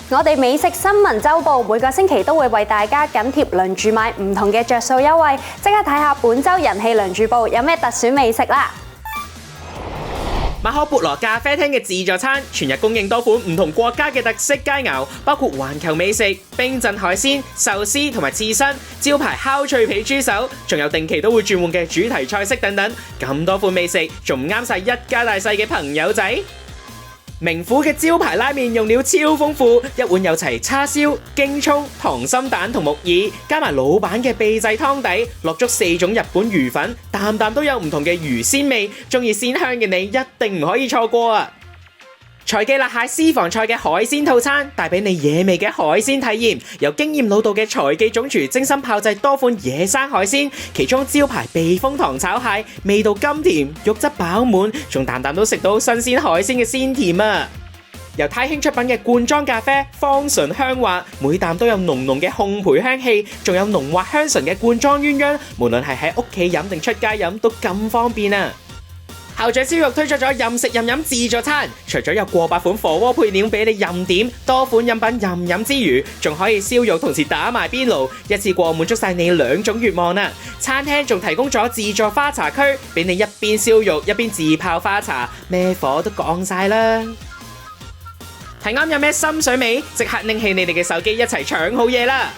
我哋美食新聞週報每個星期都會為大家緊貼輪住買唔同嘅着數優惠，即刻睇下本週人氣輪住報有咩特選美食啦！馬可孛羅咖啡廳嘅自助餐，全日供應多款唔同國家嘅特色佳肴，包括環球美食、冰鎮海鮮、壽司同埋刺身、招牌烤脆皮豬手，仲有定期都會轉換嘅主題菜式等等，咁多款美食，仲唔啱晒一家大細嘅朋友仔？名府嘅招牌拉麵用料超豐富，一碗有齊叉燒、京葱、溏心蛋同木耳，加埋老闆嘅秘製湯底，落足4種日本魚粉，啖啖都有唔同嘅魚鮮味，中意鮮香嘅你一定唔可以錯過啊！財記辣蟹私房菜嘅海鮮套餐，帶俾你野味嘅海鮮體驗。由經驗老道嘅財記總廚精心炮製多款野生海鮮，其中招牌避風塘炒蟹，味道甘甜，肉質飽滿，仲啖啖都食到新鮮海鮮嘅鮮甜啊！由太興出品嘅罐裝咖啡，芳醇香滑，每啖都有濃濃嘅烘焙香氣，仲有濃滑香醇嘅罐裝鴛鴦，無論係喺屋企飲定出街飲都咁方便啊！校長燒肉推出咗任食任飲自助餐，除咗有過百款火鍋配料俾你任點，多款飲品任飲之餘，仲可以燒肉同時打埋邊爐，一次過滿足晒你2種願望啊！餐廳仲提供咗自助花茶區，俾你一邊燒肉一邊自泡花茶，咩火都降晒啦！睇啱有咩心水味，即刻拎起你哋嘅手機一齊搶好嘢啦！